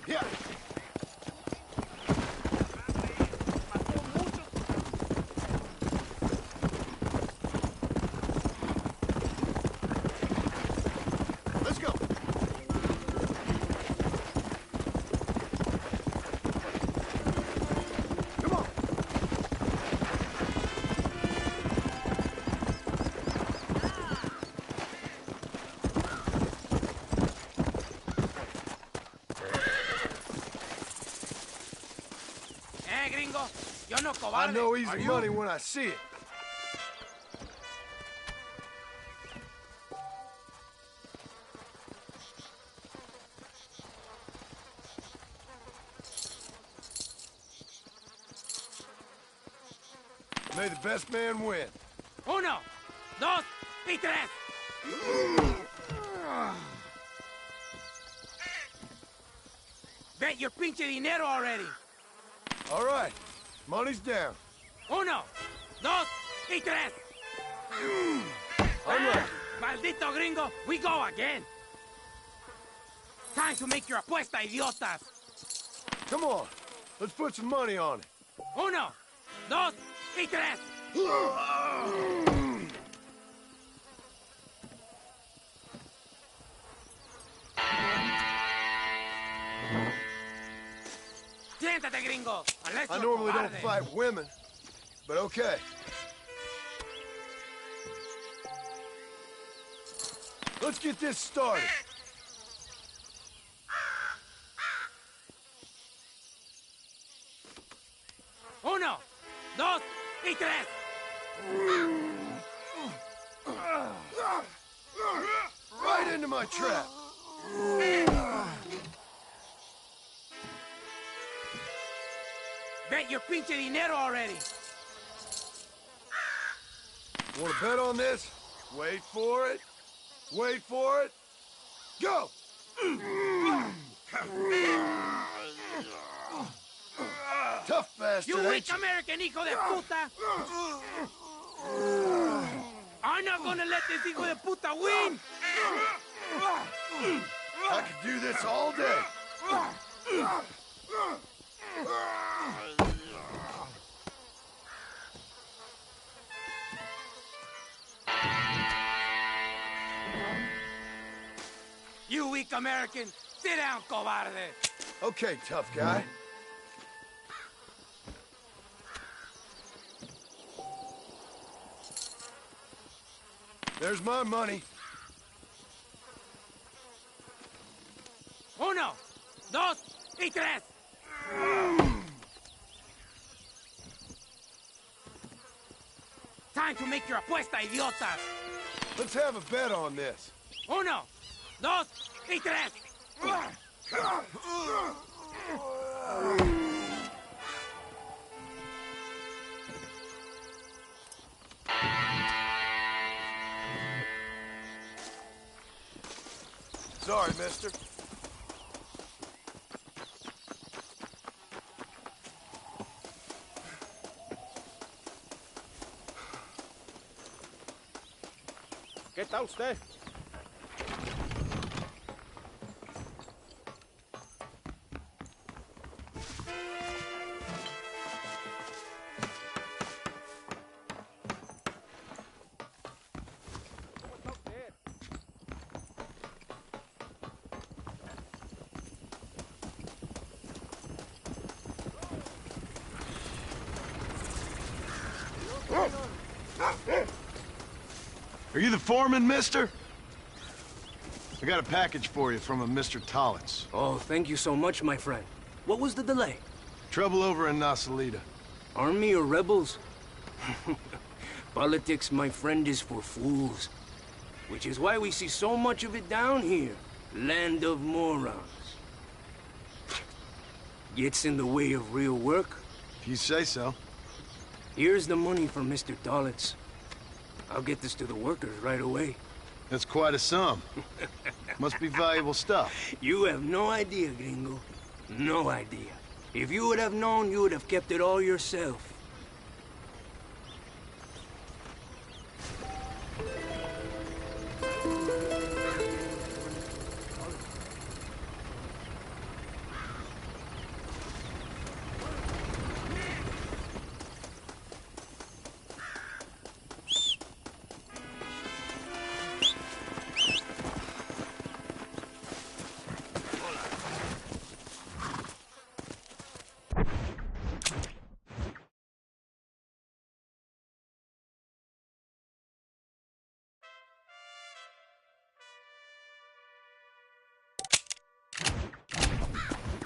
Yeah. Let's go. Come on. Gringo, yo no cobarde. I know easy money when I see it. May the best man win. Uno, dos y tres. Bet your pinche dinero already. All right, money's down. Uno, dos y tres. I'm ready. Maldito gringo, we go again. Time to make your apuesta, idiotas. Come on, let's put some money on it. Uno, dos y tres. Siéntate, gringo. Unless I you're normally don't cobarde. fight women, but okay. Let's get this started. Uno, dos y tres. Right into my trap. Bet your pinche dinero already. Want to bet on this? Wait for it. Wait for it. Go! Tough bastard, You ain't weak American hijo de puta. I'm not gonna let this hijo de puta win. I could do this all day. You weak American. Sit down, cobarde. Okay, tough guy. There's my money. Uno, dos y tres. Time to make your apuesta, idiotas. Let's have a bet on this. Uno, dos y tres. Sorry, mister. ¿Qué está usted? Are you the foreman, mister? I got a package for you from a Mr. Tollitz. Oh, thank you so much, my friend. What was the delay? Trouble over in Nasalita. Army or rebels? Politics, my friend, is for fools. Which is why we see so much of it down here. Land of morons. Gets in the way of real work. If you say so. Here's the money from Mr. Tollitz. I'll get this to the workers right away. That's quite a sum. Must be valuable stuff. You have no idea, gringo. No idea. If you would have known, you would have kept it all yourself.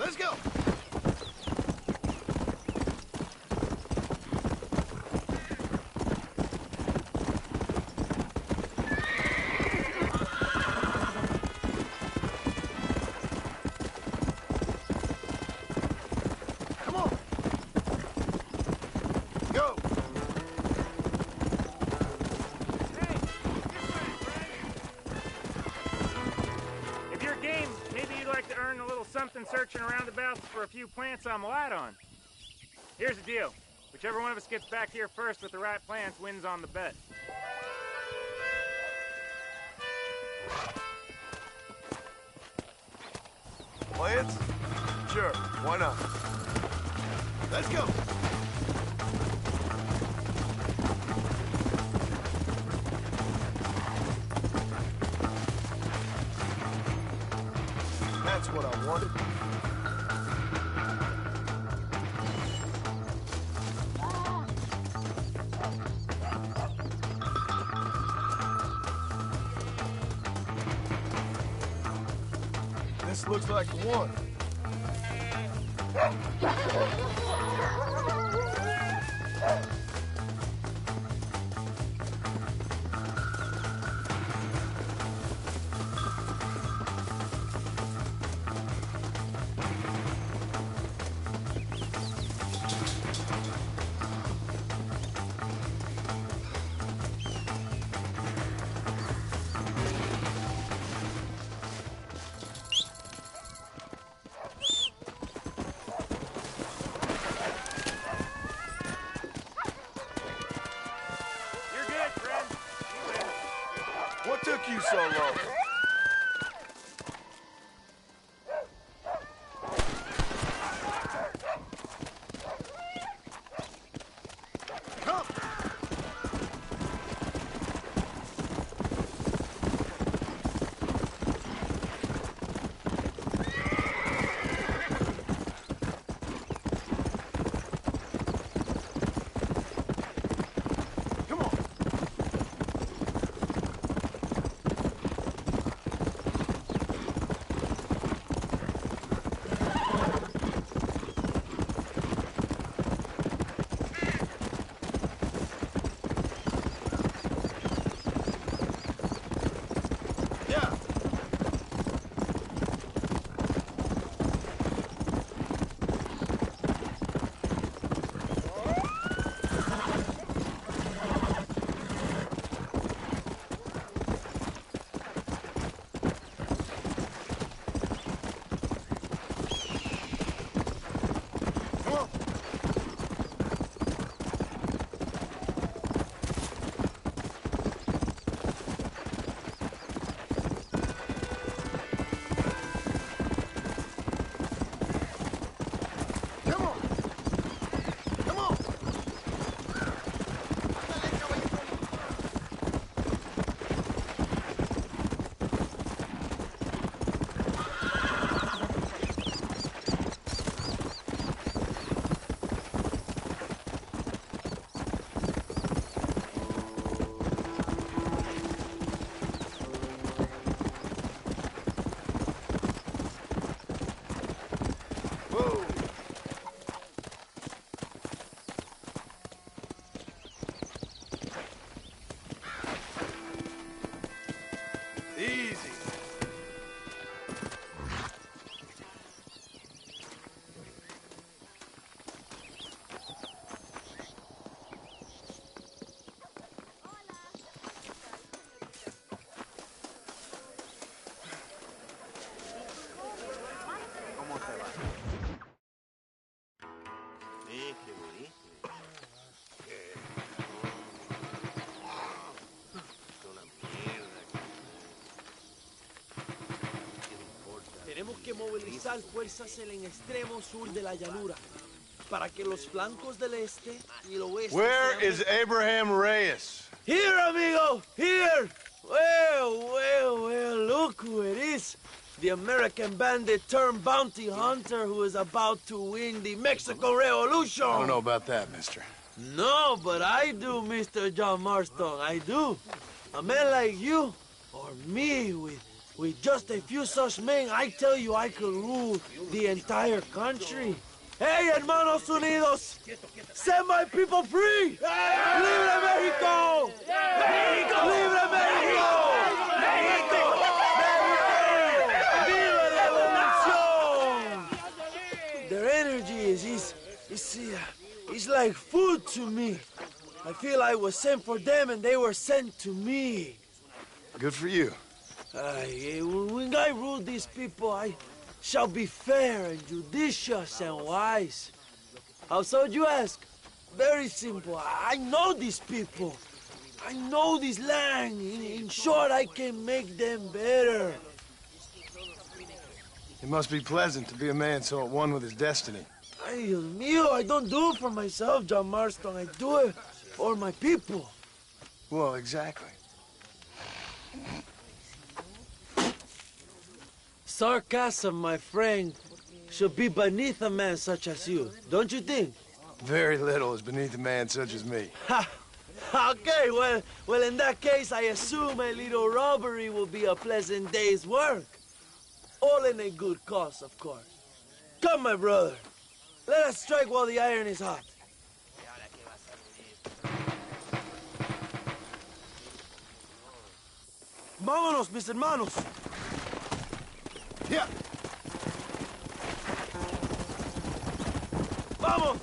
Let's go! Come on! Go! Hey, this way, Frank. If you're game, maybe you'd like to earn a little something searching around about for a few plants I'm light on. Here's the deal. Whichever one of us gets back here first with the right plants wins on the bet. Plants? Sure, why not? Let's go! That's what I wanted. This looks like the one. You're good, friend. You win. What took you so long? Come! Come on! Yeah! Come on! Come on! Come on! Whoa! Easy. Qué bonito. Una mierda. ¿Qué le importa? Tenemos que movilizar fuerzas en el extremo sur de la llanura para que los flancos del este y el oeste Where sean- is Abraham Reyes? Here, amigo! Here! Well, look who it is. The American bandit turned bounty hunter who is about to win the Mexican Revolution. I don't know about that, mister. No, but I do, Mr. John Marston. I do. A man like you, or me, with With just a few such men, I tell you I could rule the entire country. Hey, hermanos unidos! Set my people free! Libre Mexico! Mexico! Libre Mexico! Mexico! Viva Revolución! Their energy is like food to me. I feel I was sent for them and they were sent to me. Good for you. When I rule these people, I shall be fair and judicious and wise. How so, you ask? Very simple. I know these people. I know this land. In short, I can make them better. It must be pleasant to be a man so at one with his destiny. Ay, Dios mío, I don't do it for myself, John Marston. I do it for my people. Well, exactly. Sarcasm, my friend, should be beneath a man such as you, don't you think? Very little is beneath a man such as me. Ha! Okay, well, in that case, I assume a little robbery will be a pleasant day's work. All in a good cause, of course. Come, my brother. Let us strike while the iron is hot. Vámonos, mis hermanos. Yeah. Vamos!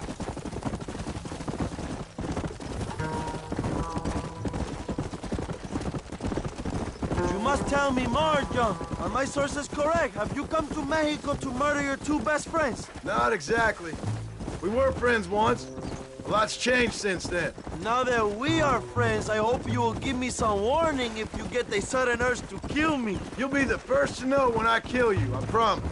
You must tell me more, John. Are my sources correct? Have you come to Mexico to murder your two best friends? Not exactly. We were friends once. A lot's changed since then. Now that we are friends, I hope you will give me some warning if you get a sudden urge to kill me. You'll be the first to know when I kill you, I promise.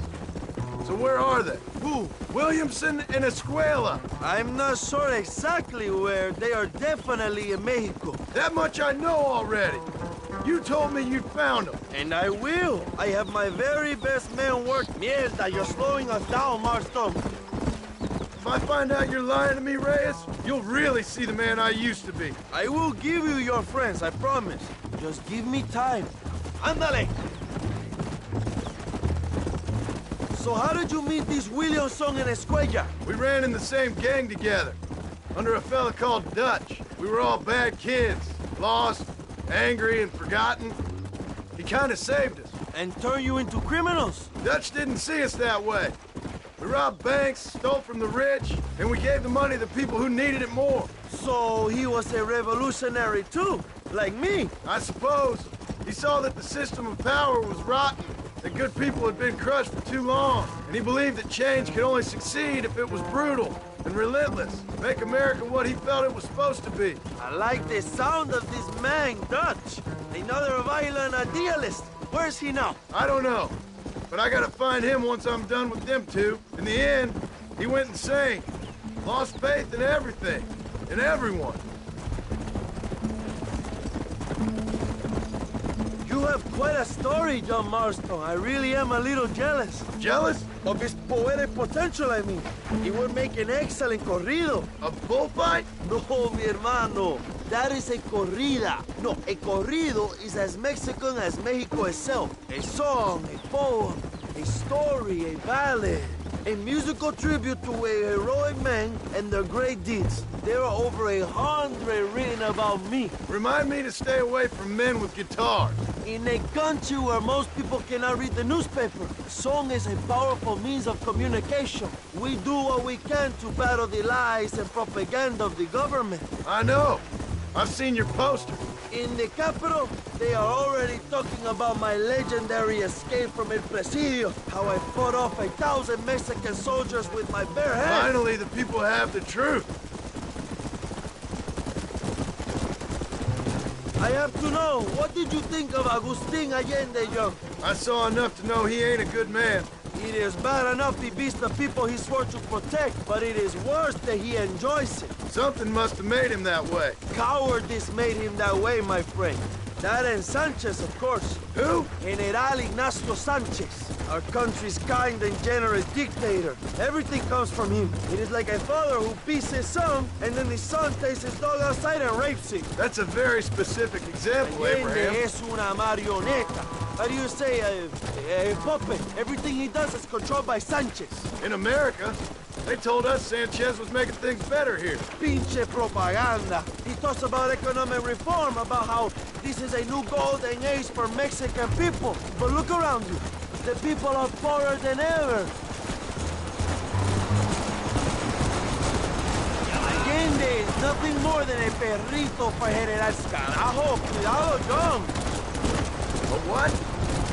So where are they? Who? Williamson and Escuela. I'm not sure exactly where. They are definitely in Mexico. That much I know already. You told me you'd found them. And I will. I have my very best men work. Mierda, you're slowing us down, Marston. If I find out you're lying to me, Reyes, you'll really see the man I used to be. I will give you your friends, I promise. Just give me time. Ándale! So how did you meet these Williamson and Escuella? We ran in the same gang together, under a fella called Dutch. We were all bad kids, lost, angry, and forgotten. He kind of saved us. And turned you into criminals? Dutch didn't see us that way. We robbed banks, stole from the rich, and we gave the money to people who needed it more. So he was a revolutionary too, like me? I suppose. He saw that the system of power was rotten, that good people had been crushed for too long, and he believed that change could only succeed if it was brutal and relentless, make America what he felt it was supposed to be. I like the sound of this man, Dutch. Another violent idealist. Where's he now? I don't know, but I gotta find him once I'm done with them two. In the end, he went insane. Lost faith in everything, in everyone. You have quite a story, John Marston. I really am a little jealous. Jealous? Of his poetic potential, I mean. He would make an excellent corrido. A bullfight? No, mi hermano. That is a corrida. No, a corrido is as Mexican as Mexico itself. A song, a poem, a story, a ballad. A musical tribute to a heroic man and their great deeds. There are over 100 written about me. Remind me to stay away from men with guitars. In a country where most people cannot read the newspaper, song is a powerful means of communication. We do what we can to battle the lies and propaganda of the government. I know. I've seen your poster. In the capital, they are already talking about my legendary escape from El Presidio, how I fought off 1,000 Mexican soldiers with my bare hands. Finally, the people have the truth. I have to know, what did you think of Agustin Allende, Young? I saw enough to know he ain't a good man. It is bad enough he beats the people he swore to protect, but it is worse that he enjoys it. Something must have made him that way. Cowardice made him that way, my friend. That and Sanchez, of course. Who? General Ignacio Sanchez, our country's kind and generous dictator. Everything comes from him. It is like a father who beats his son, and then his son takes his dog outside and rapes him. That's a very specific example, Allende Abraham. es una marioneta. how do you say, a puppet. Everything he does is controlled by Sanchez. In America, they told us Sanchez was making things better here. Pinche propaganda. He talks about economic reform, about how this is a new golden age for Mexican people. But look around you. The people are poorer than ever. Allende is nothing more than a perrito for General Carajo. Cuidado, John. But what?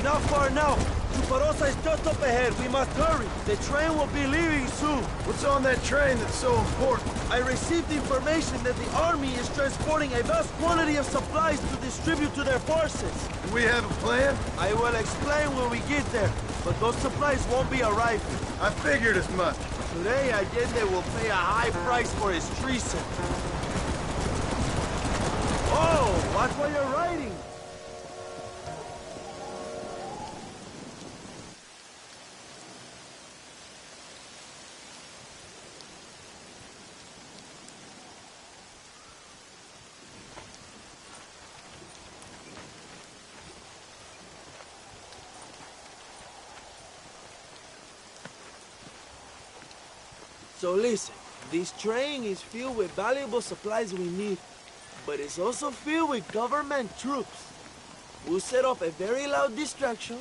Not far now. Chuparosa is just up ahead. We must hurry. The train will be leaving soon. What's on that train that's so important? I received information that the army is transporting a vast quantity of supplies to distribute to their forces. Do we have a plan? I will explain when we get there, but those supplies won't be arriving. I figured as much. Today, Allende will pay a high price for his treason. Oh, watch while you're riding. So listen, this train is filled with valuable supplies we need, but it's also filled with government troops. We'll set off a very loud distraction.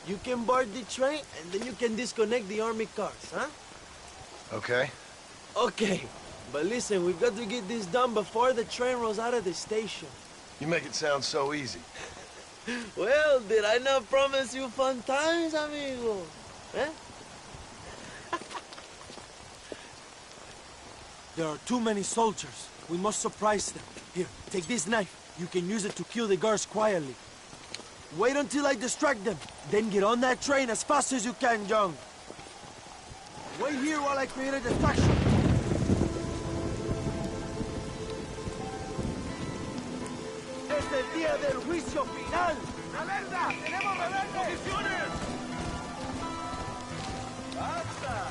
You can board the train, and then you can disconnect the army cars, huh? Okay. Okay, but listen, we've got to get this done before the train rolls out of the station. You make it sound so easy. Well, did I not promise you fun times, amigo? Eh? There are too many soldiers. We must surprise them. Here, take this knife. You can use it to kill the guards quietly. Wait until I distract them. Then get on that train as fast as you can, John. Wait here while I create a distraction. Es el día del juicio final. ¡Alerta! ¡Tenemos rebeldes! ¡Posiciones! ¡Basta!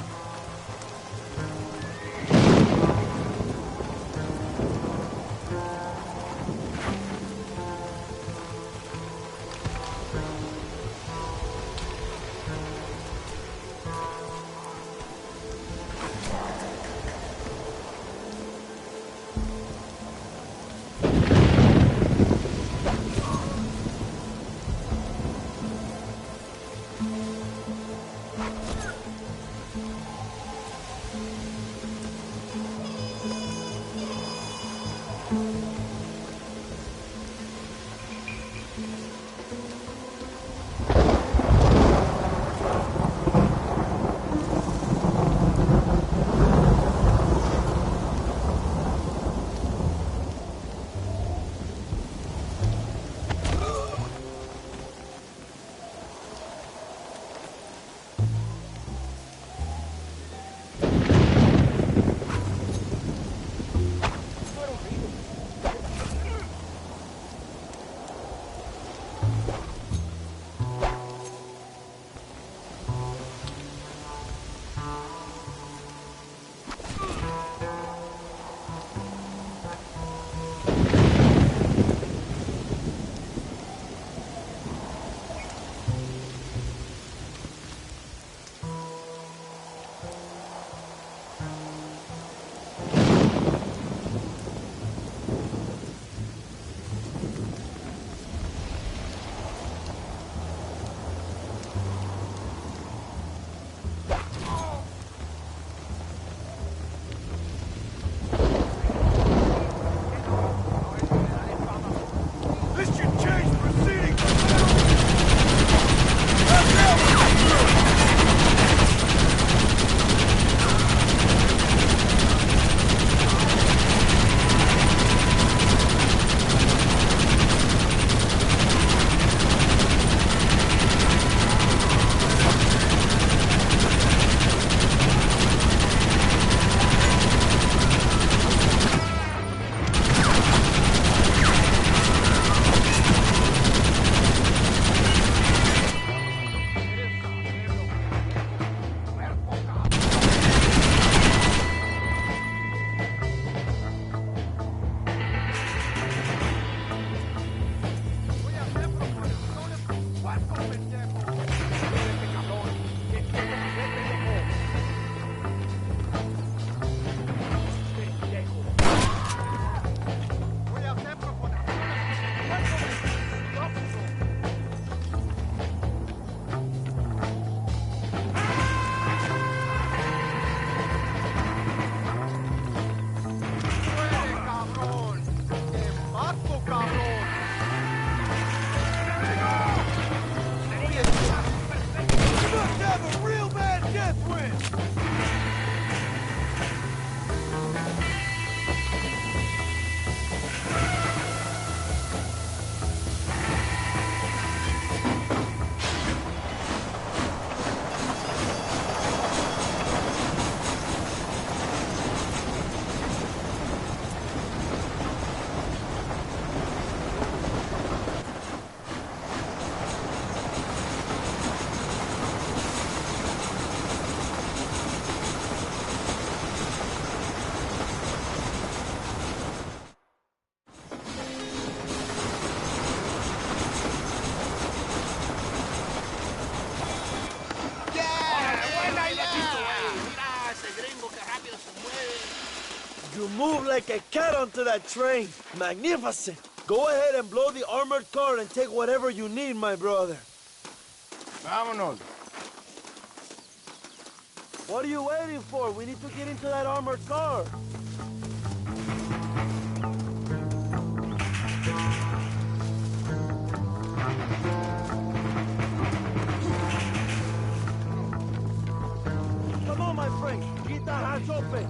left wing! You move like a cat onto that train. Magnificent. Go ahead and blow the armored car and take whatever you need, my brother. Vámonos. What are you waiting for? We need to get into that armored car. Come on, my friend. Keep that hatch open.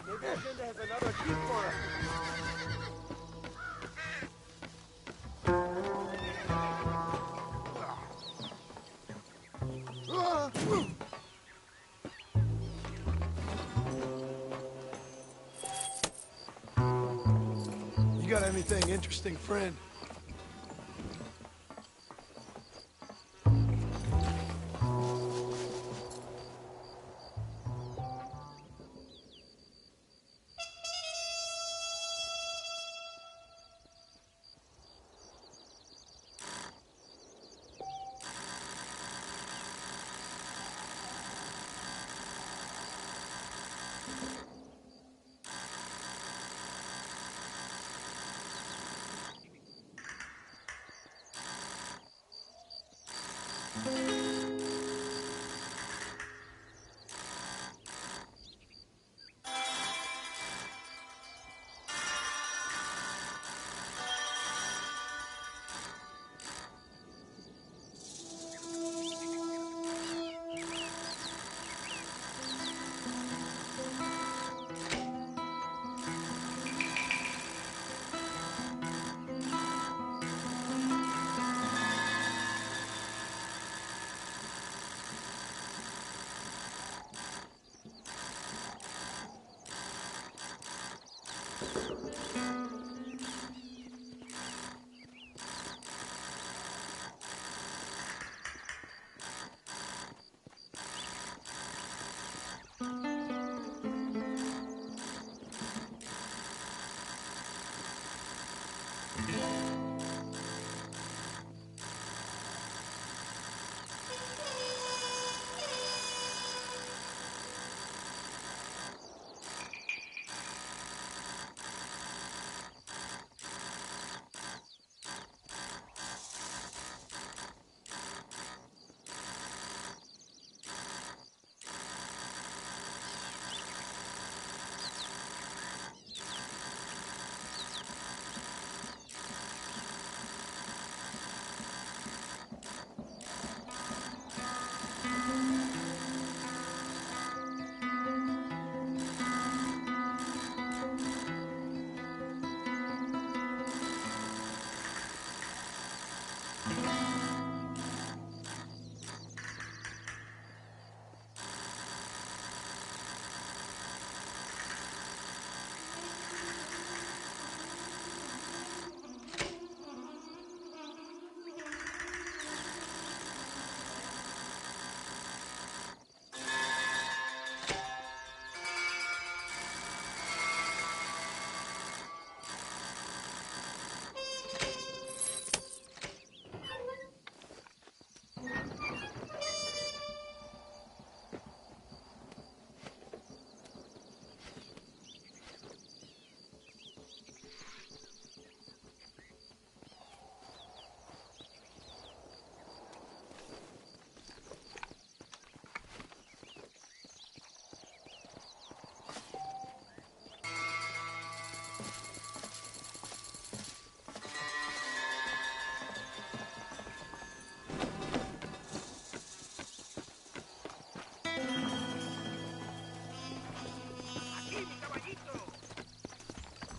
Maybe Agenda has another key for us. You got anything interesting, friend?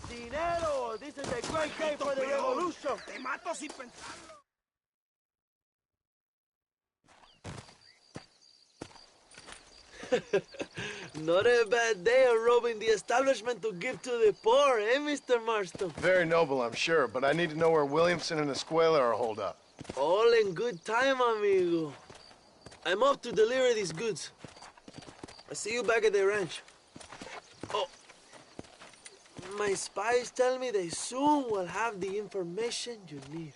Dinero! This is a great day for the revolution! Te mato sin pensarlo. Not a bad day of robbing the establishment to give to the poor, eh, Mr. Marston? Very noble, I'm sure, but I need to know where Williamson and Escuela are holed up. All in good time, amigo. I'm off to deliver these goods. I'll see you back at the ranch. Oh, my spies tell me they soon will have the information you need.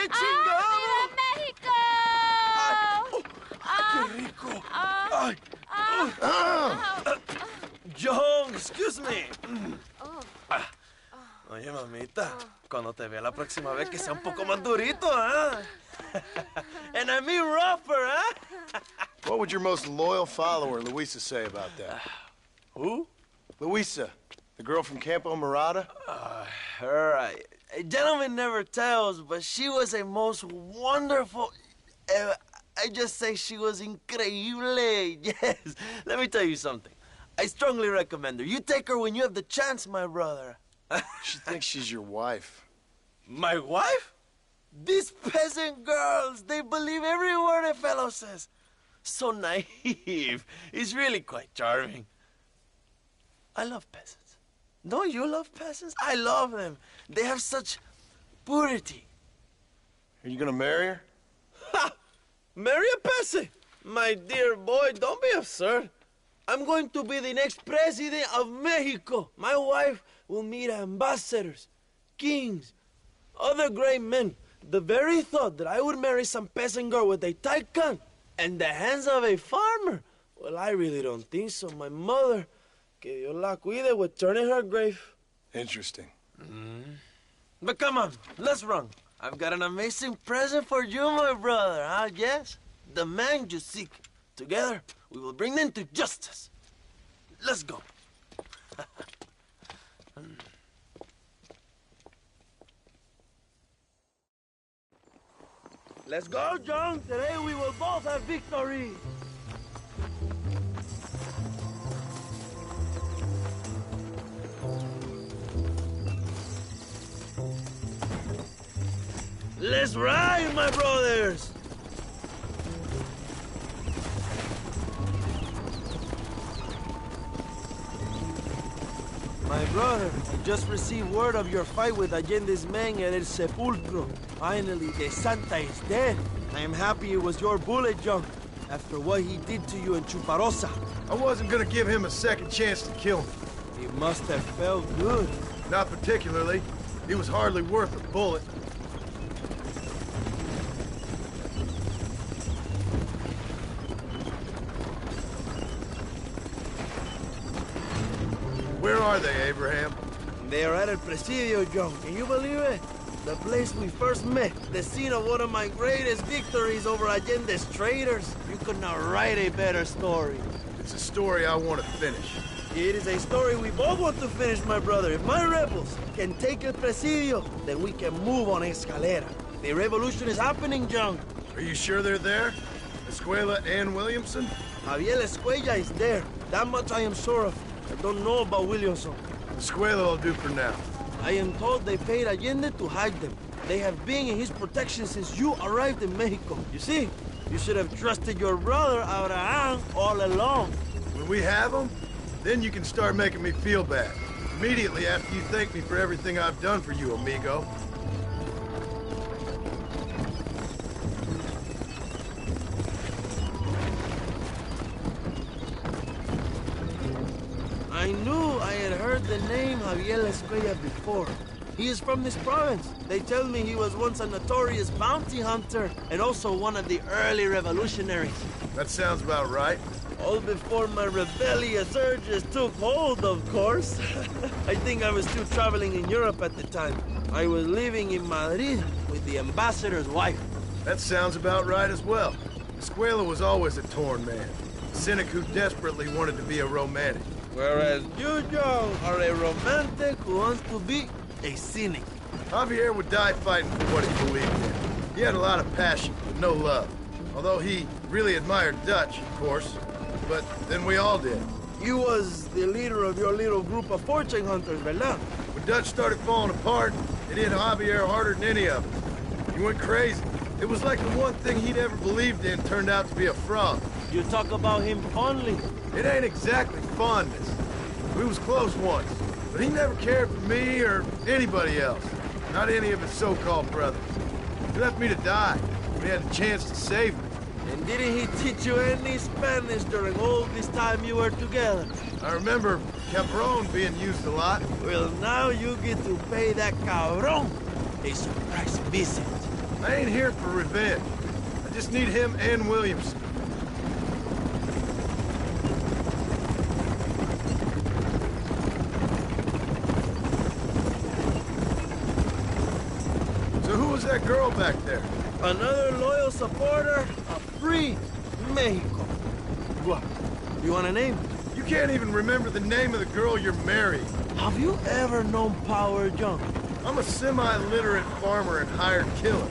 ¡Qué chingado! ¡Viva México! ¡Qué rico! ¡Ay! John, excuse me. Oye, mamita, cuando te vea la próxima vez que sea un poco más durito, ¿ah? And I mean rougher, ¿ah? What would your most loyal follower, Luisa, say about that? Who? Luisa, the girl from Campo Mirada? Her, a gentleman never tells, but she was a most wonderful... I just say she was increíble. Yes. Let me tell you something. I strongly recommend her. You take her when you have the chance, my brother. She thinks she's your wife. My wife? These peasant girls, they believe every word a fellow says. So naive. It's really quite charming. I love peasants. Don't you love peasants? I love them. They have such purity. Are you gonna marry her? Ha! Marry a peasant? My dear boy, don't be absurd. I'm going to be the next president of Mexico. My wife will meet ambassadors, kings, other great men. The very thought that I would marry some peasant girl with a tight gun and the hands of a farmer, well, I really don't think so. My mother, que Dios la cuide, would turn in her grave. Interesting. But come on, let's run. I've got an amazing present for you, my brother, huh? Yes? The man you seek. Together, we will bring them to justice. Let's go. Let's go, John. Today we will both have victory. Let's ride, my brothers. My brother, I just received word of your fight with Allende's men at El Sepulcro. Finally, the Santa is dead. I am happy it was your bullet, John, after what he did to you in Chuparosa. I wasn't gonna give him a second chance to kill me. It must have felt good. Not particularly. He was hardly worth a bullet. Where are they, Abraham? They are at El Presidio, John. Can you believe it? The place we first met. The scene of one of my greatest victories over Allende's traitors. You could not write a better story. It's a story I want to finish. It is a story we both want to finish, my brother. If my rebels can take El Presidio, then we can move on Escalera. The revolution is happening, John. Are you sure they're there? Escuela and Williamson? Javier Escuella is there. That much I am sure of. I don't know about Williamson. Escuela will do for now. I am told they paid Allende to hide them. They have been in his protection since you arrived in Mexico. You see, you should have trusted your brother Abraham all along. When we have them, then you can start making me feel bad. Immediately after you thank me for everything I've done for you, amigo. I knew I had heard the name Javier Escuella before. He is from this province. They tell me he was once a notorious bounty hunter and also one of the early revolutionaries. That sounds about right. All before my rebellious urges took hold, of course. I think I was still traveling in Europe at the time. I was living in Madrid with the ambassador's wife. That sounds about right as well. Escuela was always a torn man. A cynic who desperately wanted to be a romantic. Whereas you, John, are a romantic who wants to be a cynic. Javier would die fighting for what he believed in. He had a lot of passion, but no love. Although he really admired Dutch, of course. But then we all did. You was the leader of your little group of fortune hunters, ¿verdad? When Dutch started falling apart, it hit Javier harder than any of us. He went crazy. It was like the one thing he'd ever believed in turned out to be a fraud. You talk about him fondly. It ain't exactly fondness. We was close once, but he never cared for me or anybody else. Not any of his so-called brothers. He left me to die when he had the chance to save me. And didn't he teach you any Spanish during all this time you were together? I remember Cabron being used a lot. Well, now you get to pay that cabron a surprise visit. I ain't here for revenge. I just need him and Williamson. So who was that girl back there? Another loyal supporter of free Mexico. What? You want a name? You can't even remember the name of the girl you're marrying. Have you ever known Power John? I'm a semi-literate farmer and hired killer.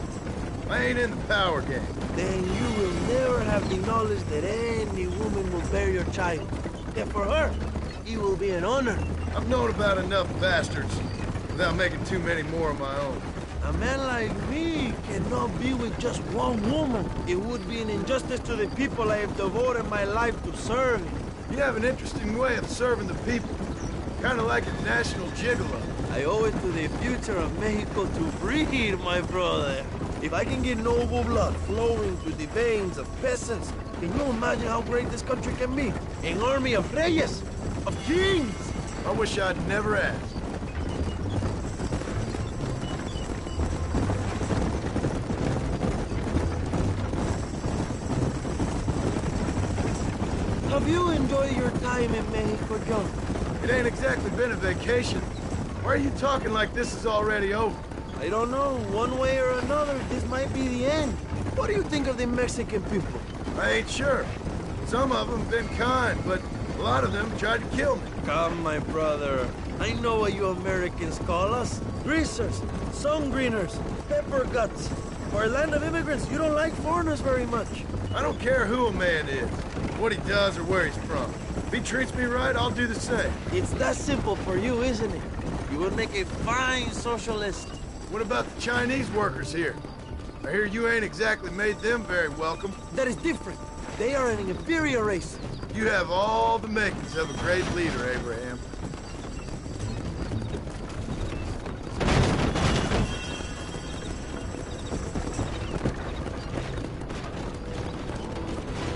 I ain't in the power game. Then you will never have the knowledge that any woman will bear your child. And for her, it will be an honor. I've known about enough bastards without making too many more of my own. A man like me cannot be with just one woman. It would be an injustice to the people I have devoted my life to serve. You have an interesting way of serving the people. Kind of like a national gigolo. I owe it to the future of Mexico to breed, my brother. If I can get noble blood flowing through the veins of peasants, can you imagine how great this country can be? An army of reyes, of kings. I wish I'd never asked. Have you enjoyed your time in Mexico, John? It ain't exactly been a vacation. Why are you talking like this is already over? I don't know. One way or another, this might be the end. What do you think of the Mexican people? I ain't sure. Some of them been kind, but a lot of them tried to kill me. Come, my brother. I know what you Americans call us. Greasers, sun greeners, pepper guts. For a land of immigrants, you don't like foreigners very much. I don't care who a man is, what he does or where he's from. If he treats me right, I'll do the same. It's that simple for you, isn't it? You would make a fine socialist. What about the Chinese workers here? I hear you ain't exactly made them very welcome. That is different. They are an inferior race. You have all the makings of a great leader, Abraham.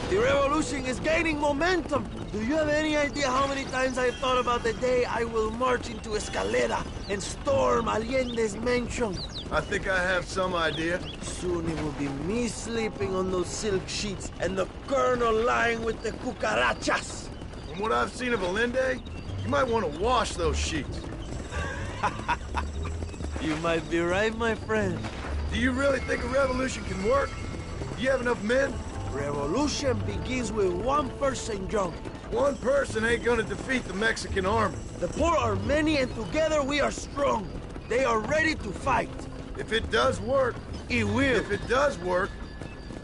The revolution is gaining momentum. Do you have any idea how many times I've thought about the day I will march into Escalera and storm Allende's mansion? I think I have some idea. Soon it will be me sleeping on those silk sheets and the colonel lying with the cucarachas. From what I've seen of Allende, you might want to wash those sheets. You might be right, my friend. Do you really think a revolution can work? Do you have enough men? Revolution begins with one person, John. One person ain't gonna defeat the Mexican army. The poor are many and together we are strong. They are ready to fight. If it does work, It will. if it does work,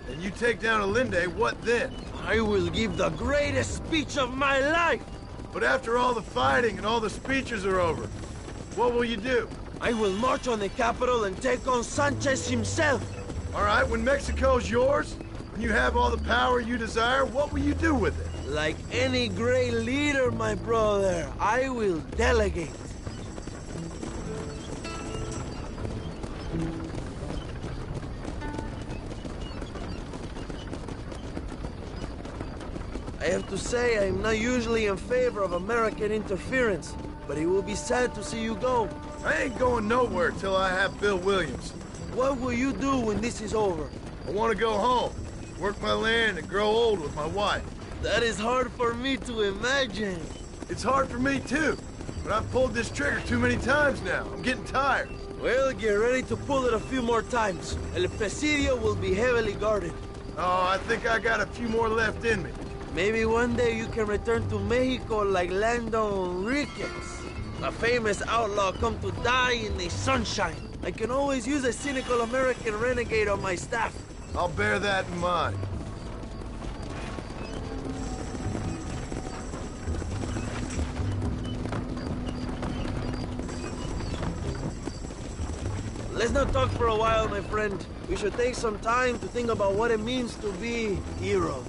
and you take down Allende, what then? I will give the greatest speech of my life. But after all the fighting and all the speeches are over, what will you do? I will march on the capital and take on Sanchez himself. All right, when Mexico's yours, when you have all the power you desire, what will you do with it? Like any great leader, my brother, I will delegate. I have to say, I'm not usually in favor of American interference, but it will be sad to see you go. I ain't going nowhere till I have Bill Williams. What will you do when this is over? I want to go home, work my land, and grow old with my wife. That is hard for me to imagine. It's hard for me too, but I've pulled this trigger too many times now. I'm getting tired. Well, get ready to pull it a few more times. El Presidio will be heavily guarded. Oh, I think I got a few more left in me. Maybe one day you can return to Mexico like Lando Enriquez, a famous outlaw come to die in the sunshine. I can always use a cynical American renegade on my staff. I'll bear that in mind. Let's not talk for a while, my friend. We should take some time to think about what it means to be heroes.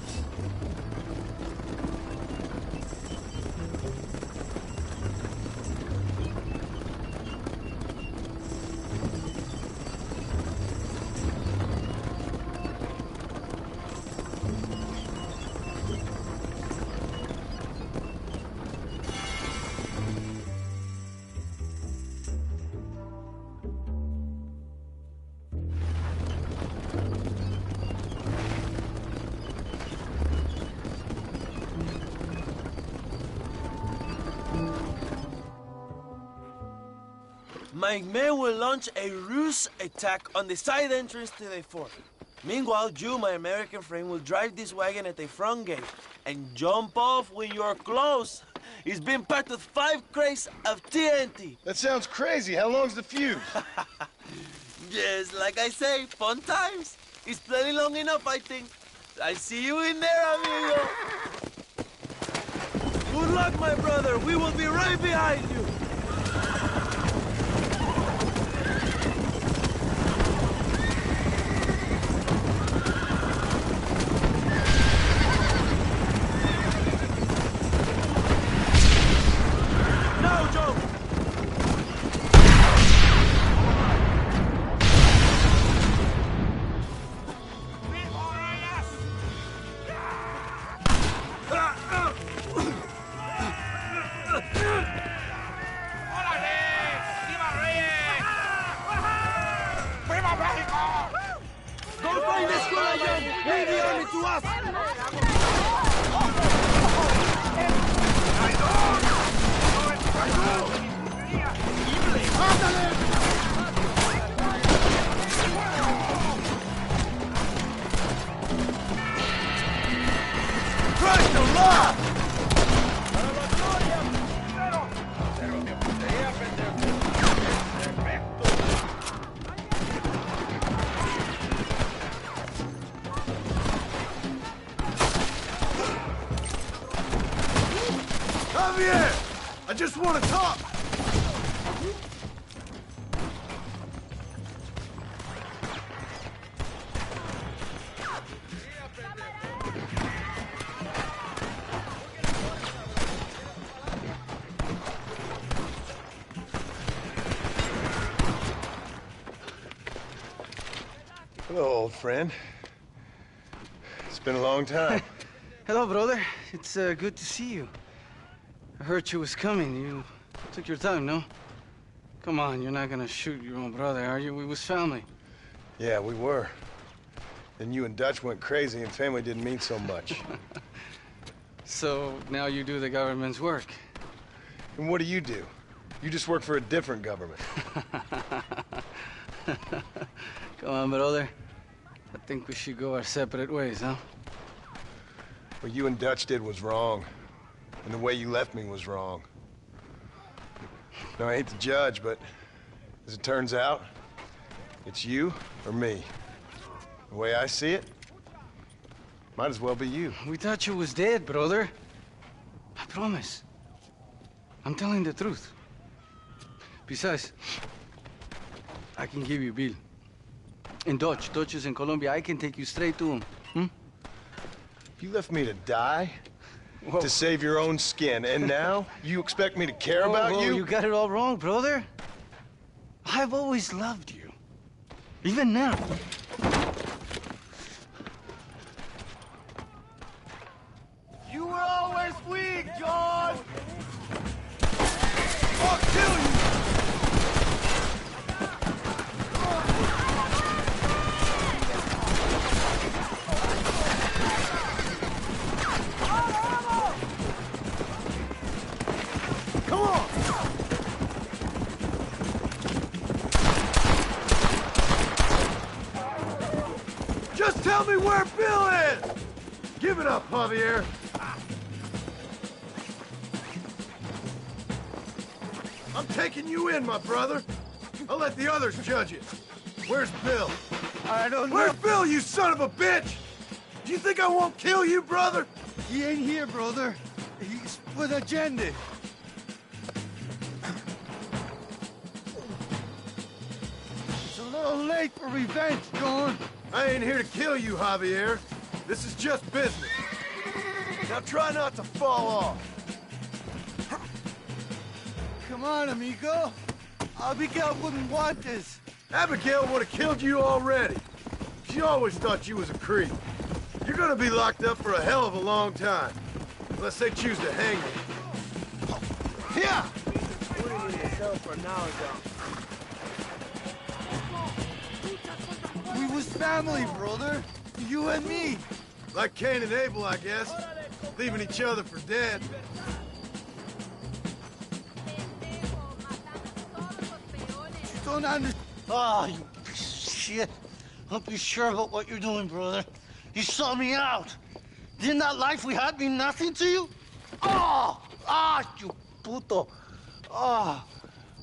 my men will launch a ruse attack on the side entrance to the fort. Meanwhile, you, my American friend, will drive this wagon at the front gate and jump off when you're close. It's been packed with 5 crates of TNT. That sounds crazy. How long's the fuse? Yes, like I say, fun times. It's plenty long enough, I think. I see you in there, amigo. Good luck, my brother. We will be right behind you. Now, jump. Don't find this guy, young. Leave the army to us. Christ alive! Javier! I just want to talk! Hello, old friend. It's been a long time. Hello, brother. It's good to see you. I heard you was coming. You took your time, no? Come on, you're not gonna shoot your own brother, are you? We was family. Yeah, we were. Then you and Dutch went crazy and family didn't mean so much. So now you do the government's work. And what do? You just work for a different government. Come on, brother. I think we should go our separate ways, huh? What you and Dutch did was wrong. And the way you left me was wrong. Now, I hate to judge, but as it turns out, it's you or me. The way I see it, might as well be you. We thought you was dead, brother. I promise. I'm telling the truth. Besides, I can give you Bill. In Dutch. Dutch is in Colombia. I can take you straight to him. You left me to die? Whoa. To save your own skin, and now you expect me to care about Whoa, you? You got it all wrong, brother. I've always loved you. Even now. You were always weak, John! I'll kill you! Come on! Just tell me where Bill is! Give it up, Javier. I'm taking you in, my brother. I'll let the others judge it. Where's Bill? I don't know. Where's Bill, you son of a bitch? Do you think I won't kill you, brother? He ain't here, brother. He's with Agenda. It's a little late for revenge, John. I ain't here to kill you, Javier. This is just business. Now try not to fall off. Come on, amigo. Abigail wouldn't want this. Abigail would have killed you already. She always thought you was a creep. You're gonna be locked up for a hell of a long time. Unless they choose to hang you. Here! We was family, brother. You and me. Like Cain and Abel, I guess. Leaving each other for dead. don't understand. Oh, you piece of shit. Hope you're sure about what you're doing, brother. You sold me out. Didn't that life we had mean nothing to you? Oh! Ah, you puto. Oh.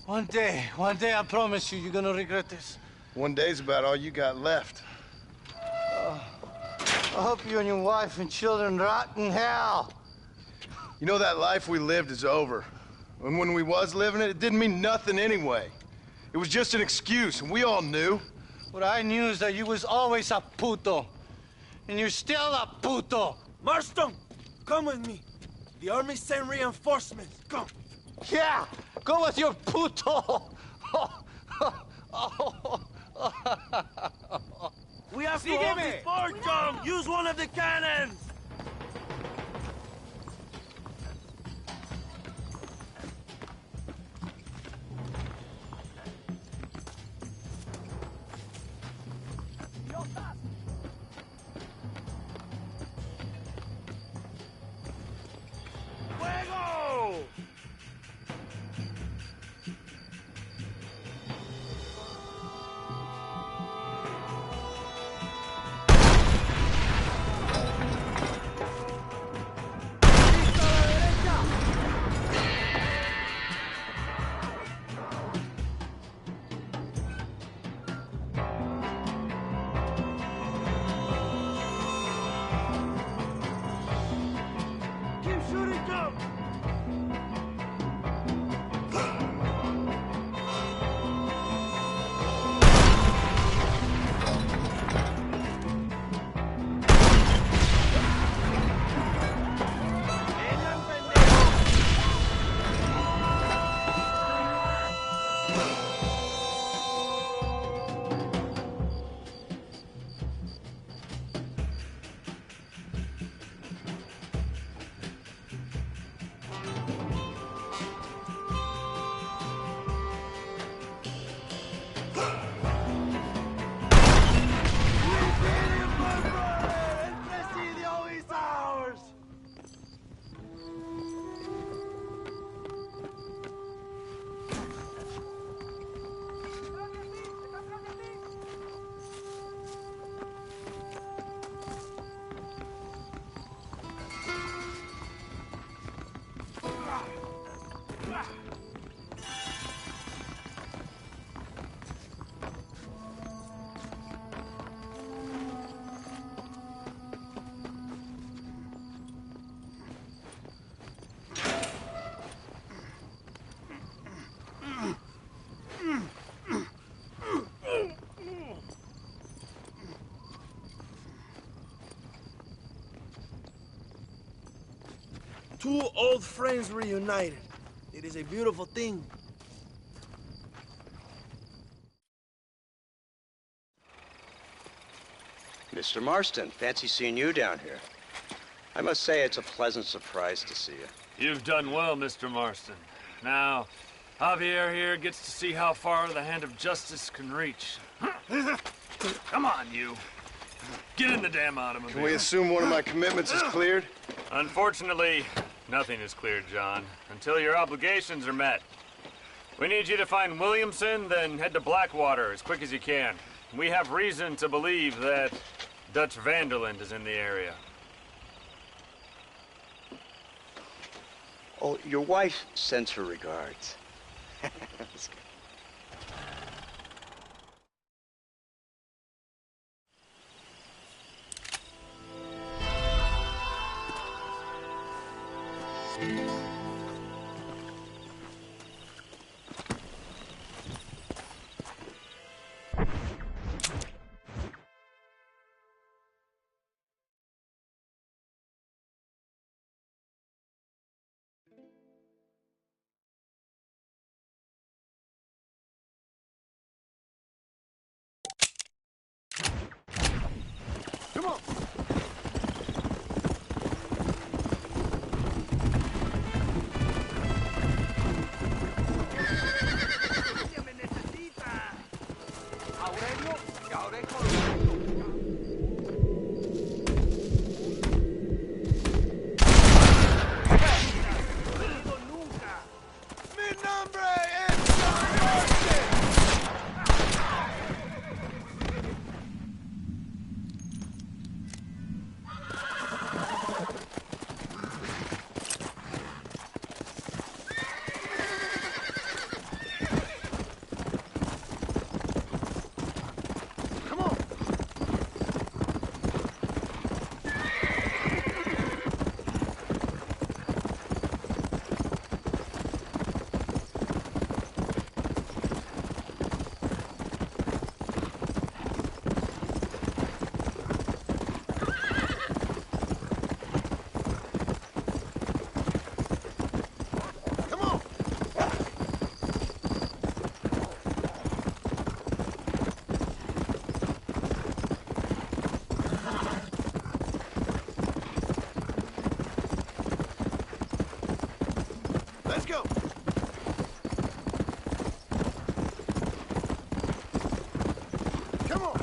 One day, I promise you, you're gonna regret this. One day's about all you got left. I hope you and your wife and children rot in hell. You know, that life we lived is over. And when we was living it, it didn't mean nothing anyway. It was just an excuse, and we all knew. What I knew is that you was always a puto. And you're still a puto. Marston, come with me. The army sent reinforcements. Come. Yeah, go with your puto. We have to hold this fort, John. Use one of the cannons. Fuego! Keep shooting, John. Two old friends reunited. It is a beautiful thing. Mr. Marston, fancy seeing you down here. I must say it's a pleasant surprise to see you. You've done well, Mr. Marston. Now, Javier here gets to see how far the hand of justice can reach. Come on, you. Get in the damn automobile. Can we assume one of my commitments is cleared? Unfortunately, nothing is cleared, John, until your obligations are met. We need you to find Williamson, then head to Blackwater as quick as you can. We have reason to believe that Dutch Vanderland is in the area. Oh, your wife sends her regards. That's good. Come on! let's go. Come on.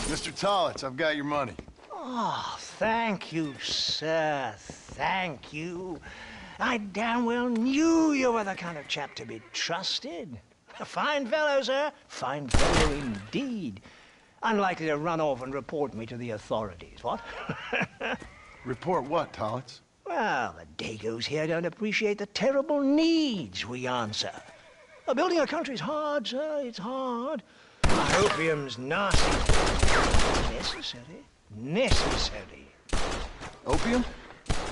Mr. Tollitz, I've got your money. Oh, thank you, sir. Thank you. I damn well knew you were the kind of chap to be trusted. A fine fellow, sir. Fine fellow indeed. Unlikely to run off and report me to the authorities, what? Report what, Tollitz? Well, the Dagos here don't appreciate the terrible needs we answer. Building a country's hard, sir. It's hard. Opium's nasty. Necessary. Necessary. Opium?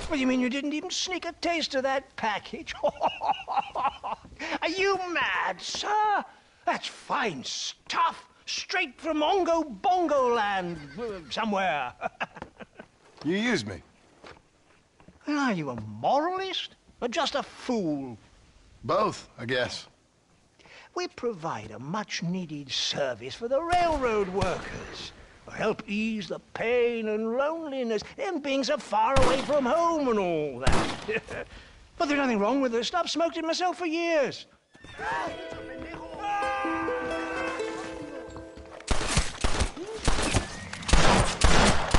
What do you mean you didn't even sneak a taste of that package? Are you mad, sir? That's fine stuff. Straight from Ongo Bongo land somewhere. You used me. Are you a moralist or just a fool? Both, I guess. We provide a much-needed service for the railroad workers. Help ease the pain and loneliness. Them beings are far away from home and all that. But there's nothing wrong with the stuff. Smoked it myself for years. I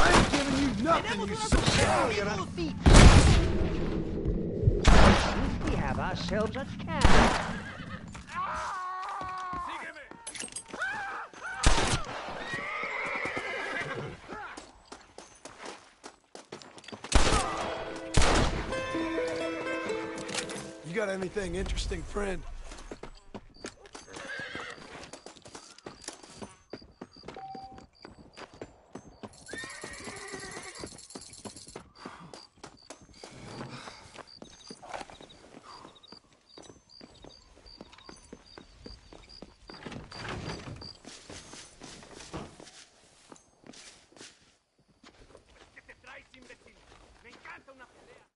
ain't giving you nothing, you son of a... We have ourselves a cat. You got anything interesting, friend? ¿Qué te traes, imbécil? Me encanta una pelea.